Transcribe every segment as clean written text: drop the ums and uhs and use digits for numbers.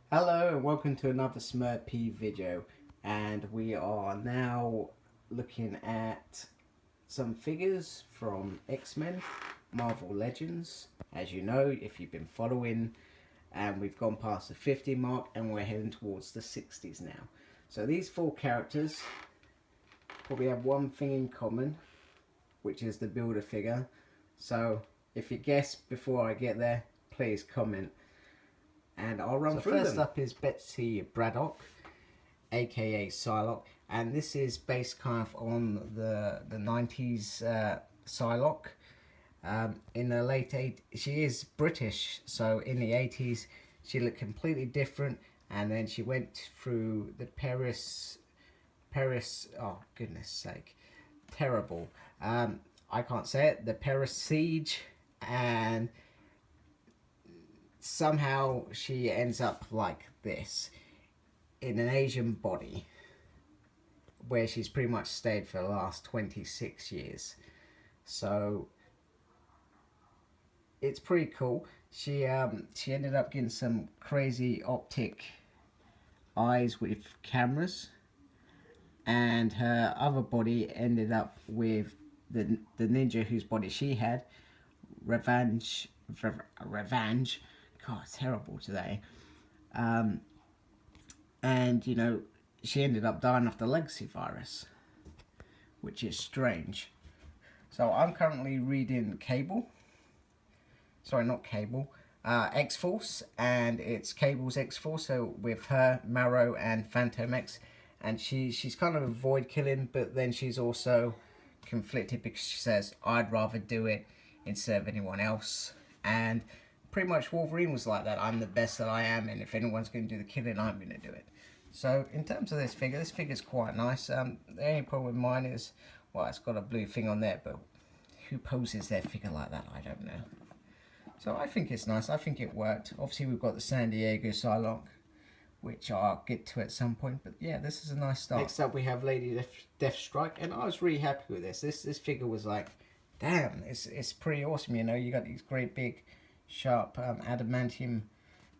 Hello and welcome to another Smurpy video, and we are now looking at some figures from X-Men Marvel Legends. As you know, if you've been following, and we've gone past the 50 mark and we're heading towards the 60s now. So these four characters probably have one thing in common, which is the Builder figure. So if you guess before I get there, please comment and I'll run through them. First up is Betsy Braddock, aka Psylocke, and this is based kind of on the 90s Psylocke. In the late 80s, she is British, so in the 80s she looked completely different, and then she went through the Paris, oh goodness sake, terrible, I can't say it, the Paris siege, and somehow she ends up like this in an Asian body where she's pretty much stayed for the last 26 years. So it's pretty cool. She ended up getting some crazy optic eyes with cameras, and her other body ended up with the ninja whose body she had. Revenge. God, terrible today. And you know, she ended up dying of the legacy virus, which is strange. So I'm currently reading Cable. Sorry, not Cable. X-Force, and it's Cable's X-Force. So with her, Marrow, and Fantomex, and she's kind of a void killing, but then she's also conflicted because she says I'd rather do it instead of anyone else. And pretty much Wolverine was like that. I'm the best that I am, and if anyone's going to do the killing, I'm going to do it. So in terms of this figure's quite nice. The only problem with mine is, well, it's got a blue thing on there, but who poses their figure like that? I don't know. So I think it's nice. I think it worked. Obviously, we've got the San Diego Psylocke, which I'll get to at some point. But yeah, this is a nice start. Next up, we have Lady Deathstrike, and I was really happy with this. This figure was like, damn, it's pretty awesome. You know, you got these great big, sharp adamantium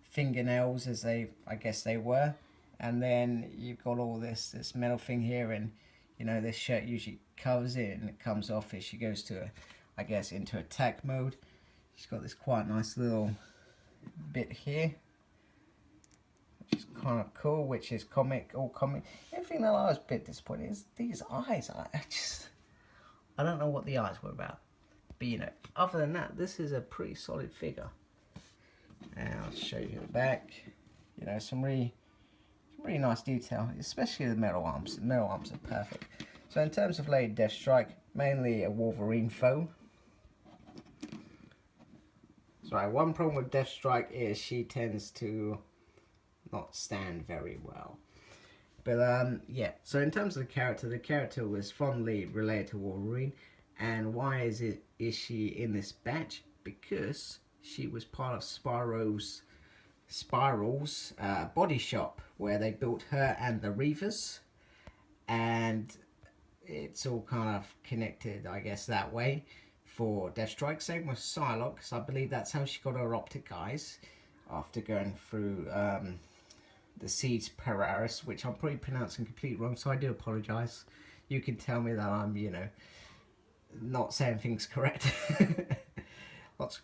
fingernails, as I guess they were, and then you've got all this metal thing here, and you know, this shirt usually covers it and it comes off as she goes to, I guess, into attack mode. She's got this quite nice little bit here, which is kind of cool, which is all comic. Everything that I was a bit disappointed is these eyes. I don't know what the eyes were about. But you know, other than that, this is a pretty solid figure. And I'll show you the back. You know, some really nice detail, especially the metal arms. The metal arms are perfect. So in terms of Lady Deathstrike, mainly a Wolverine foe. Sorry, one problem with Deathstrike is she tends to not stand very well. But yeah, so in terms of the character was fondly related to Wolverine. And why is she in this batch? Because she was part of Spiral's body shop, where they built her and the Reavers, and it's all kind of connected, I guess, that way for Deathstrike. Same with Psylocke, because I believe that's how she got her optic eyes after going through the Siege Pararis, which I'm probably pronouncing completely wrong, so I do apologise. You can tell me that I'm, you know, not saying things correct. Lots of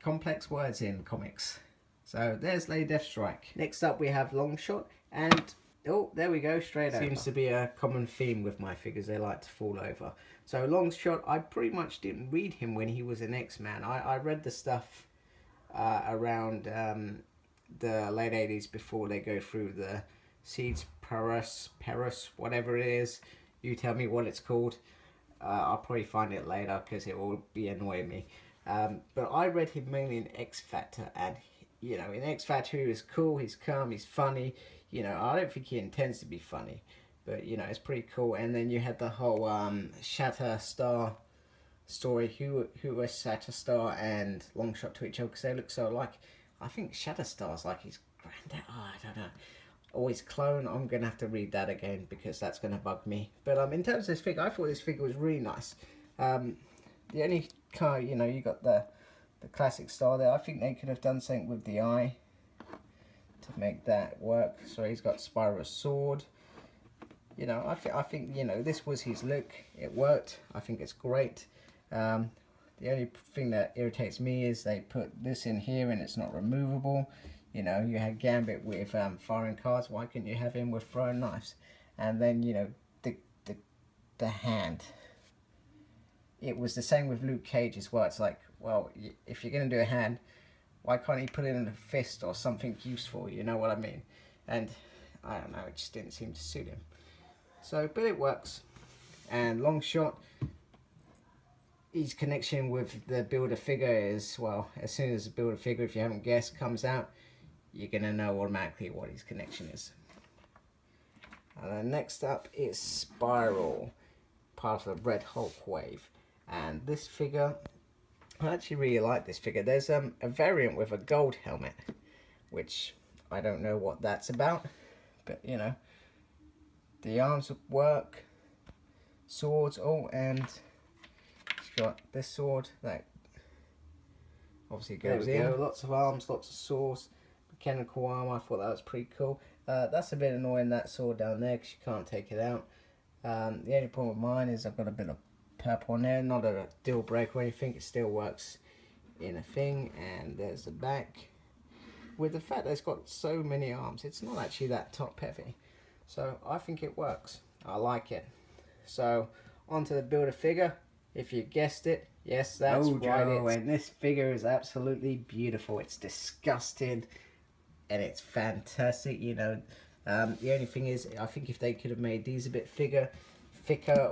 complex words in comics. So there's Lady Deathstrike. Next up we have Longshot, and oh, there we go, straight over. Seems to be a common theme with my figures, they like to fall over. So Longshot, I pretty much didn't read him when he was an X-Man. I read the stuff around the late 80s before they go through the Siege Paris, whatever it is. You tell me what it's called. I'll probably find it later because it will be annoying me. But I read him mainly in X Factor, and you know, in X Factor he was cool, he's calm, he's funny. You know, I don't think he intends to be funny, but you know, it's pretty cool. And then you had the whole Shatterstar story. Who were Shatterstar and Longshot to each other because they look so alike. I think Shatterstar's like his granddad. Oh, I don't know. Always clone. I'm gonna have to read that again because that's gonna bug me. But in terms of this figure, I thought this figure was really nice. The only car, you know, you got the classic style there. I think they could have done something with the eye to make that work. So he's got Spyro's sword. You know, I think you know, this was his look. It worked. I think it's great. The only thing that irritates me is they put this in here and it's not removable. You know, you had Gambit with firing cards. Why couldn't you have him with throwing knives? And then, you know, the hand. It was the same with Luke Cage as well. It's like, well, if you're going to do a hand, why can't he put it in a fist or something useful? You know what I mean? And I don't know, it just didn't seem to suit him. So, but it works. And Longshot, his connection with the Build-A-Figure is, well, as soon as the Build-A-Figure, if you haven't guessed, comes out, you're going to know automatically what his connection is. And then next up is Spyro, part of the Red Hulk wave. And this figure, I actually really like this figure. There's a variant with a gold helmet, which I don't know what that's about, but you know, the arms work, swords, oh, and it's got this sword that obviously goes in. Lots of arms, lots of swords, mechanical armor. I thought that was pretty cool. That's a bit annoying, that sword down there, because you can't take it out. The only problem with mine is I've got a bit of purple on there, not a deal breaker or anything. It still works in a thing. And there's the back. With the fact that it's got so many arms, it's not actually that top heavy. So I think it works. I like it. So onto the Build-A-Figure. If you guessed it, yes, that's right. And this figure is absolutely beautiful. It's disgusting and it's fantastic. You know, the only thing is, I think if they could have made these a bit thicker,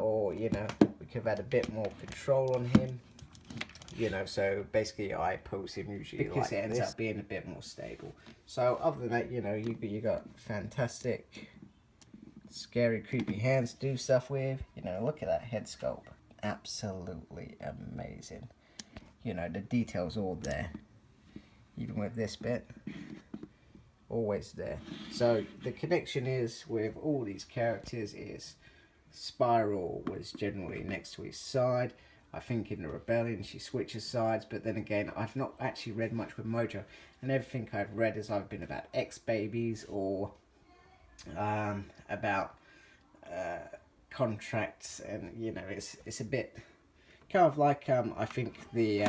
or you know, we could have had a bit more control on him. You know, so basically I pose him usually because like it ends up being a bit more stable. So other than that, you know, you got fantastic, scary, creepy hands to do stuff with. You know, look at that head sculpt. Absolutely amazing. You know, the details all there. Even with this bit, always there. So the connection is with all these characters is Spyro was generally next to his side. I think in the Rebellion she switches sides, but then again, I've not actually read much with Mojo, and everything I've read has either been about X-Babies or about contracts, and you know, it's a bit kind of like I think the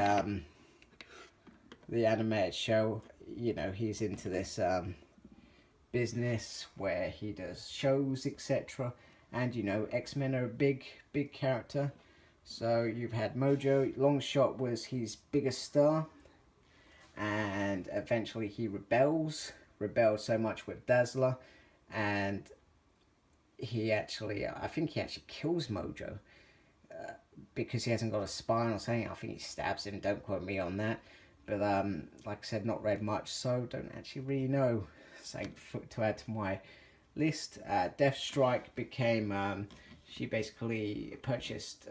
animated show. You know, he's into this business where he does shows, etc. And you know, X-Men are a big character. So you've had Mojo. Longshot was his biggest star, and eventually he rebelled so much with Dazzler, and he actually, I think he actually kills Mojo because he hasn't got a spine or something. I think he stabs him, don't quote me on that, but like I said, not read much, so don't actually really know. So to add to my list, Deathstrike became, she basically purchased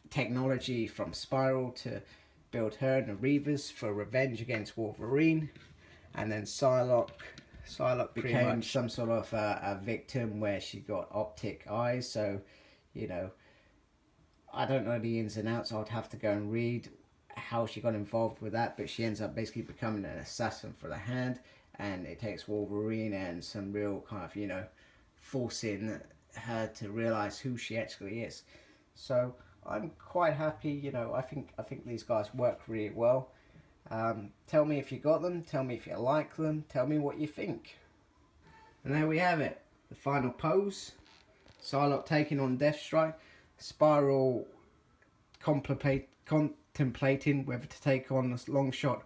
technology from Spyro to build her and the Reavers for revenge against Wolverine. And then Psylocke became some sort of a victim where she got optic eyes. So, you know, I don't know the ins and outs. I'd have to go and read how she got involved with that, but she ends up basically becoming an assassin for the Hand, and it takes Wolverine and some real kind of, you know, forcing her to realize who she actually is. So I'm quite happy. You know, I think these guys work really well. Tell me if you got them, tell me if you like them, tell me what you think. And there we have it, the final pose. Psylocke taking on Deathstrike, Spyro contemplating whether to take on Longshot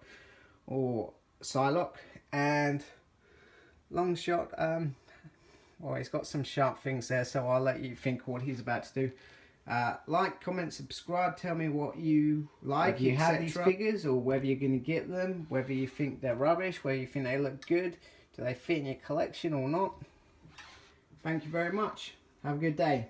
or Psylocke, and Longshot, well, he's got some sharp things there, so I'll let you think what he's about to do. Like, comment, subscribe, tell me what you like, if you have these figures, or whether you're going to get them, whether you think they're rubbish, whether you think they look good, do they fit in your collection or not. Thank you very much. Have a good day.